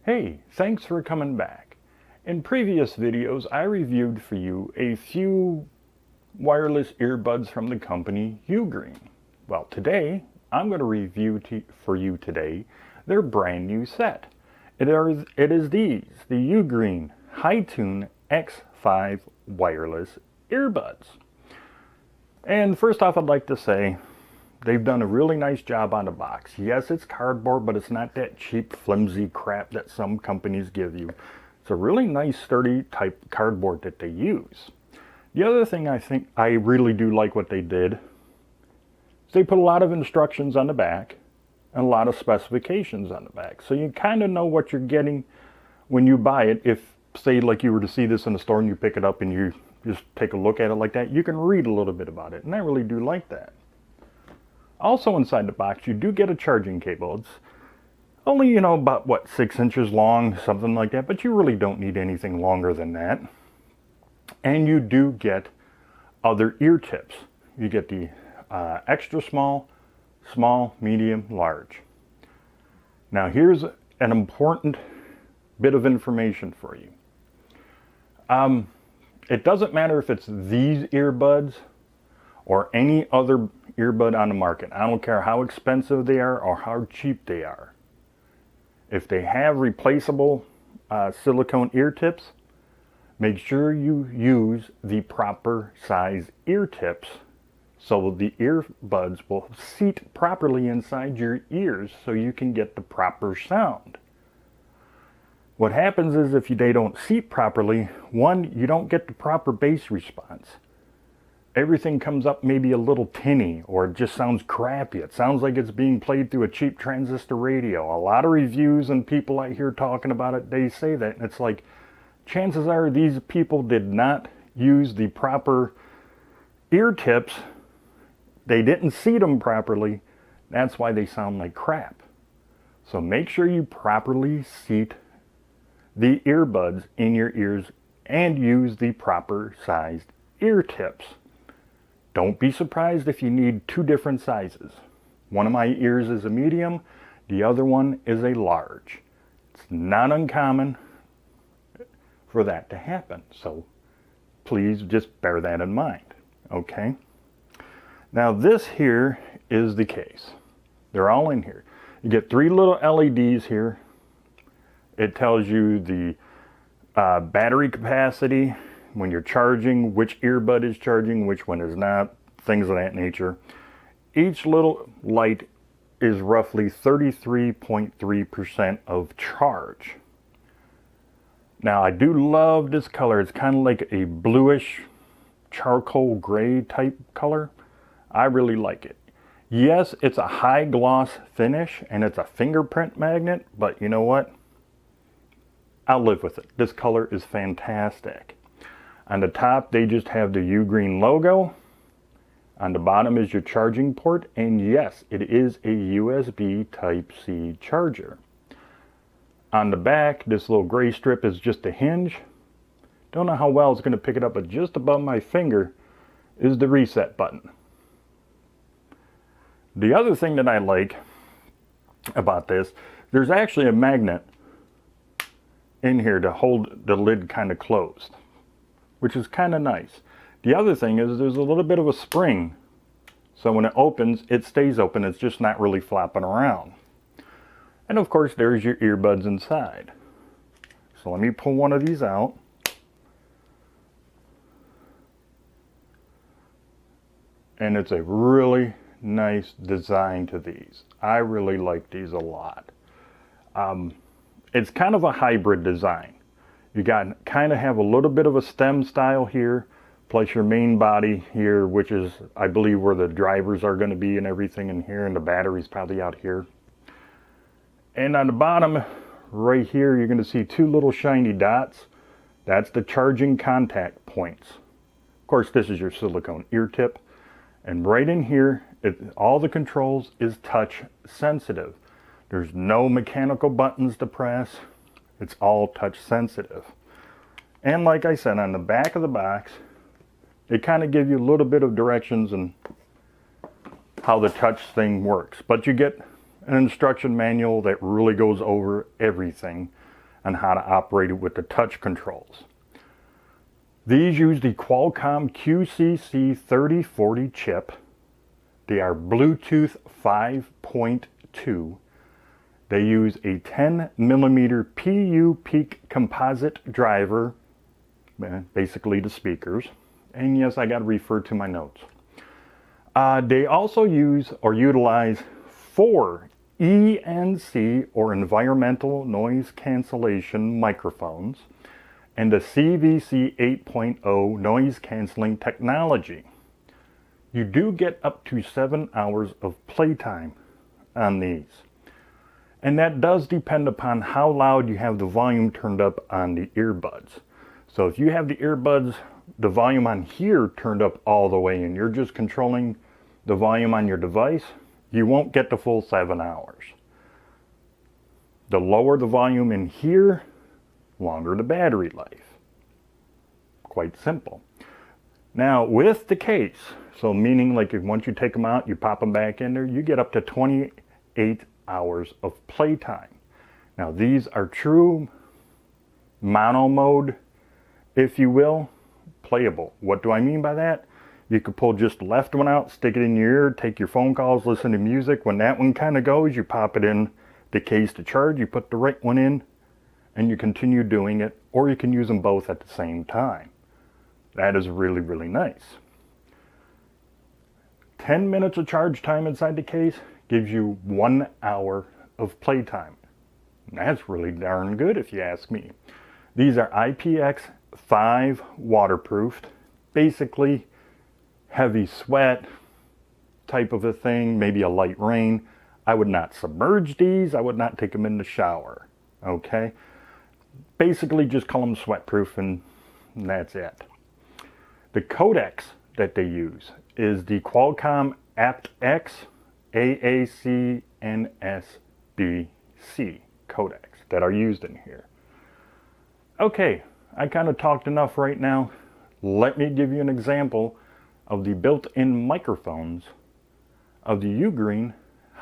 Hey, thanks for coming back. In previous videos, I reviewed for you a few wireless earbuds from the company UGreen. Well, today, I'm going to review for you today their brand new set. It is these, the UGreen HiTune X5 wireless earbuds. And first off, I'd like to say, they've done a really nice job on the box. Yes, it's cardboard, but it's not that cheap, flimsy crap that some companies give you. It's a really nice, sturdy type cardboard that they use. The other thing I think I really do like what they did is they put a lot of instructions on the back and a lot of specifications on the back. So you kind of know what you're getting when you buy it. If, say, like you were to see this in the store and you pick it up and you just take a look at it like that, you can read a little bit about it. And I really do like that. Also inside the box, you do get a charging cable. It's only, about, 6 inches long, something like that, but you really don't need anything longer than that. And you do get other ear tips. You get the extra small, small, medium, large. Now here's an important bit of information for you. It doesn't matter if it's these earbuds or any other earbud on the market. I don't care how expensive they are or how cheap they are. If they have replaceable silicone ear tips, make sure you use the proper size ear tips so the earbuds will seat properly inside your ears so you can get the proper sound. What happens is if they don't seat properly, one, you don't get the proper bass response. Everything comes up maybe a little tinny, or it just sounds crappy. It sounds like it's being played through a cheap transistor radio. A lot of reviews and people I hear talking about it, they say that. And it's like, chances are these people did not use the proper ear tips. They didn't seat them properly. That's why they sound like crap. So make sure you properly seat the earbuds in your ears and use the proper sized ear tips. Don't be surprised if you need two different sizes. One of my ears is a medium, the other one is a large. It's not uncommon for that to happen, so please just bear that in mind, okay? Now this here is the case. They're all in here. You get 3 little LEDs here. It tells you the battery capacity, when you're charging, which earbud is charging, which one is not, things of that nature. Each little light is roughly 33.3% of charge. Now I do love this color. It's kind of like a bluish charcoal gray type color. I really like it. Yes, it's a high gloss finish and it's a fingerprint magnet, but you know what? I'll live with it. This color is fantastic. On the top, they just have the UGreen logo. On the bottom is your charging port. And yes, it is a USB Type-C charger. On the back, this little gray strip is just a hinge. Don't know how well it's going to pick it up, but just above my finger is the reset button. The other thing that I like about this, there's actually a magnet in here to hold the lid kind of closed, which is kind of nice. The other thing is there's a little bit of a spring. So when it opens, it stays open. It's just not really flopping around. And of course, there's your earbuds inside. So let me pull one of these out. And it's a really nice design to these. I really like these a lot. It's kind of a hybrid design. You got kind of have a little bit of a stem style here, plus your main body here, which is, I believe, where the drivers are going to be and everything in here, and the battery's probably out here. And on the bottom, right here, you're going to see 2 little shiny dots. That's the charging contact points. Of course, this is your silicone ear tip. And right in here, all the controls is touch sensitive. There's no mechanical buttons to press. It's all touch sensitive. And like I said, on the back of the box, they kind of give you a little bit of directions and how the touch thing works. But you get an instruction manual that really goes over everything on how to operate it with the touch controls. These use the Qualcomm QCC3040 chip. They are Bluetooth 5.2. They use a 10mm PU peak composite driver, basically the speakers. And yes, I got to refer to my notes. They also use or utilize 4 ENC or environmental noise cancellation microphones and the CVC 8.0 noise canceling technology. You do get up to 7 hours of playtime on these. And that does depend upon how loud you have the volume turned up on the earbuds. So if you have the earbuds, the volume on here turned up all the way and you're just controlling the volume on your device, you won't get the full 7 hours. The lower the volume in here, longer the battery life. Quite simple. Now with the case, so meaning like once you take them out, you pop them back in there, you get up to 28 hours of playtime. Now these are true mono mode, if you will, playable. What do I mean by that? You could pull just the left one out, stick it in your ear, take your phone calls, listen to music. When that one kind of goes, you pop it in the case to charge, you put the right one in, and you continue doing it, or you can use them both at the same time. That is really, really nice. 10 minutes of charge time inside the case gives you 1 hour of playtime. That's really darn good if you ask me. These are IPX5 waterproofed, basically heavy sweat type of a thing, maybe a light rain. I would not submerge these, I would not take them in the shower, okay? Basically just call them sweat-proof and that's it. The codecs that they use is the Qualcomm aptX AAC NSBC codecs that are used in here. Okay, I kind of talked enough right now. Let me give you an example of the built-in microphones of the UGreen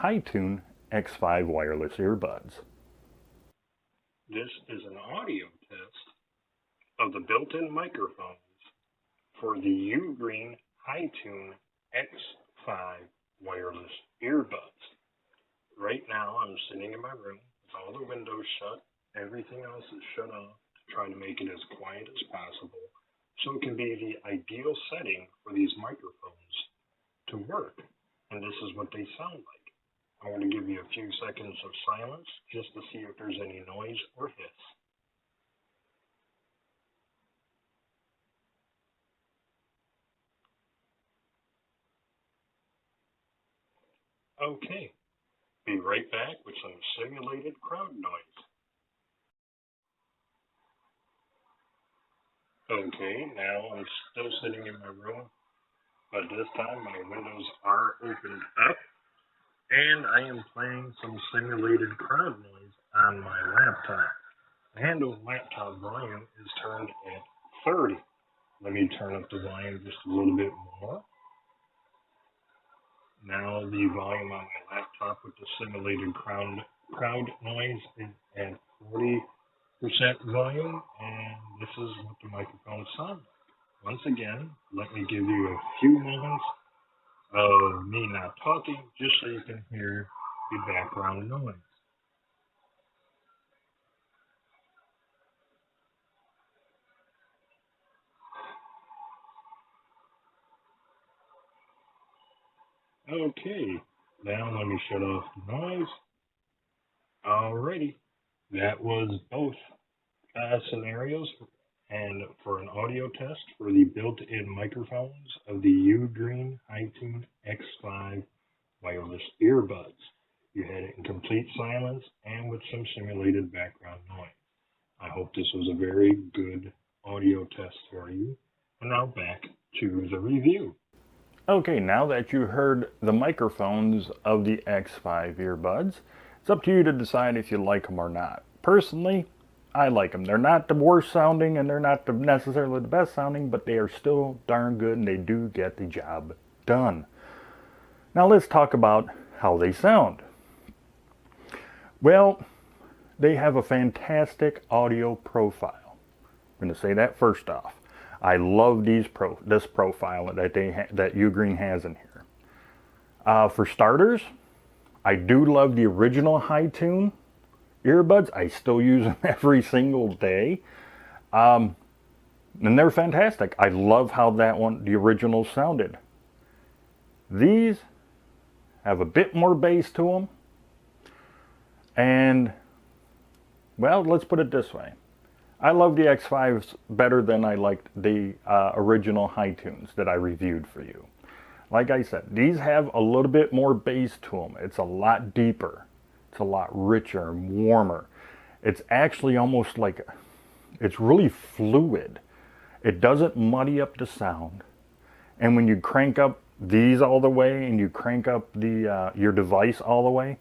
HiTune X5 wireless earbuds. This is an audio test of the built-in microphones for the UGreen HiTune X5 wireless earbuds. Right now I'm sitting in my room with all the windows shut, everything else is shut off to try to make it as quiet as possible so it can be the ideal setting for these microphones to work. And this is what they sound like. I'm going to give you a few seconds of silence just to see if there's any noise or hiss. Okay, be right back with some simulated crowd noise. Okay, now I'm still sitting in my room, but this time my windows are opened up, and I am playing some simulated crowd noise on my laptop. And the laptop volume is turned at 30. Let me turn up the volume just a little bit more. Now the volume on my laptop with the simulated crowd noise is at 40% volume, and this is what the microphone sounds like. Once again, let me give you a few moments of me not talking, just so you can hear the background noise. Okay, now let me shut off the noise. Alrighty, that was both scenarios and for an audio test for the built-in microphones of the UGreen HiTune X5 wireless earbuds. You had it in complete silence and with some simulated background noise. I hope this was a very good audio test for you. And now back to the review. Okay, now that you heard the microphones of the X5 earbuds, it's up to you to decide if you like them or not. Personally, I like them. They're not the worst sounding and they're not necessarily the best sounding, but they are still darn good and they do get the job done. Now let's talk about how they sound. Well, they have a fantastic audio profile. I'm going to say that first off. I love this profile that that UGreen has in here. For starters, I do love the original HiTune earbuds. I still use them every single day. And they're fantastic. I love how the original sounded. These have a bit more bass to them. And, well, let's put it this way. I love the X5s better than I liked the original HiTunes that I reviewed for you. Like I said, these have a little bit more bass to them. It's a lot deeper. It's a lot richer and warmer. It's actually almost like, it's really fluid. It doesn't muddy up the sound. And when you crank up these all the way and you crank up your device all the way,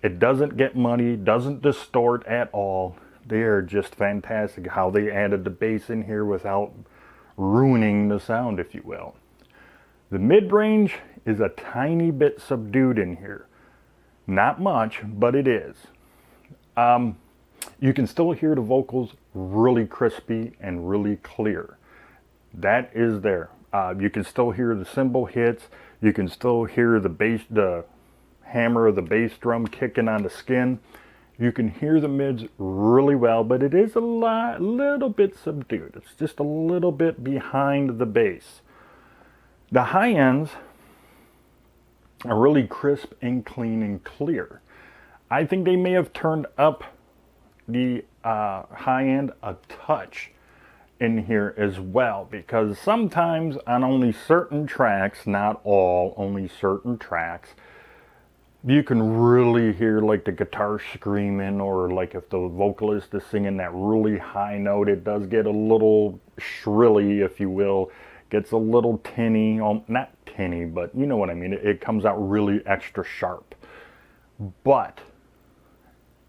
it doesn't get muddy, doesn't distort at all. They are just fantastic how they added the bass in here without ruining the sound, if you will. The mid-range is a tiny bit subdued in here. Not much, but it is. You can still hear the vocals really crispy and really clear. That is there. You can still hear the cymbal hits. You can still hear the hammer of the bass drum kicking on the skin. You can hear the mids really well, but it is a little bit subdued. It's just a little bit behind the bass. The high ends are really crisp and clean and clear. I think they may have turned up the high end a touch in here as well, because sometimes on only certain tracks, not all, only certain tracks, you can really hear like the guitar screaming, or like if the vocalist is singing that really high note, it does get a little shrilly, if you will. Gets a little tinny, not tinny, but you know what I mean. It comes out really extra sharp. But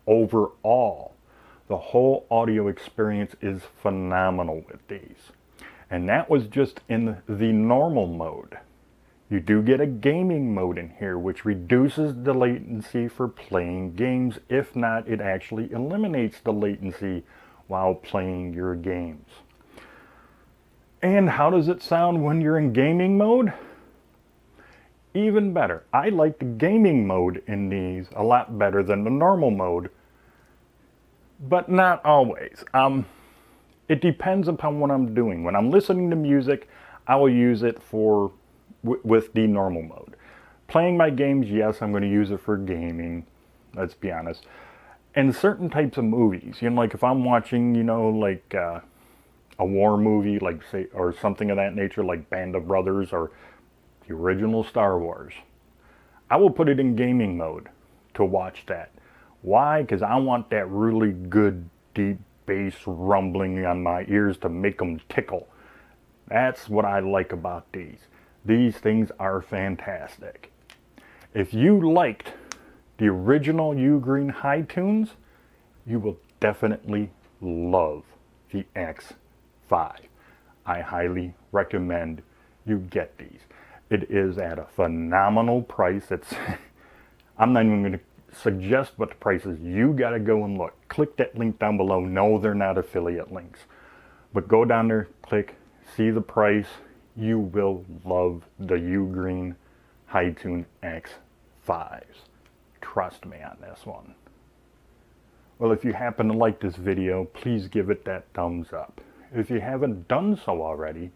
overall, the whole audio experience is phenomenal with these. And that was just in the normal mode. You do get a gaming mode in here, which reduces the latency for playing games. If not, it actually eliminates the latency while playing your games. And how does it sound when you're in gaming mode? Even better. I like the gaming mode in these a lot better than the normal mode, but not always. It depends upon what I'm doing. When I'm listening to music, I will use it with the normal mode. Playing my games, yes, I'm going to use it for gaming, let's be honest. And certain types of movies, like if I'm watching, like a war movie, like say, or something of that nature, like Band of Brothers or the original Star Wars, I will put it in gaming mode to watch that. Why? Because I want that really good, deep bass rumbling on my ears to make them tickle. That's what I like about these. These things are fantastic. If you liked the original UGreen HiTunes, you will definitely love the X5. I highly recommend you get these. It is at a phenomenal price. I'm not even going to suggest what the price is. You got to go and look. Click that link down below. No, they're not affiliate links. But go down there, click, see the price. You will love the UGreen HiTune X5s. Trust me on this one. Well, if you happen to like this video, please give it that thumbs up. If you haven't done so already,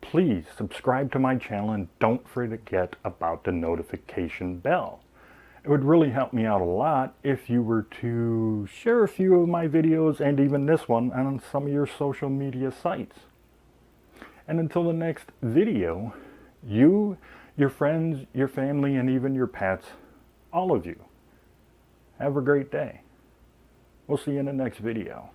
please subscribe to my channel and don't forget about the notification bell. It would really help me out a lot if you were to share a few of my videos and even this one on some of your social media sites. And until the next video, you, your friends, your family, and even your pets, all of you, have a great day. We'll see you in the next video.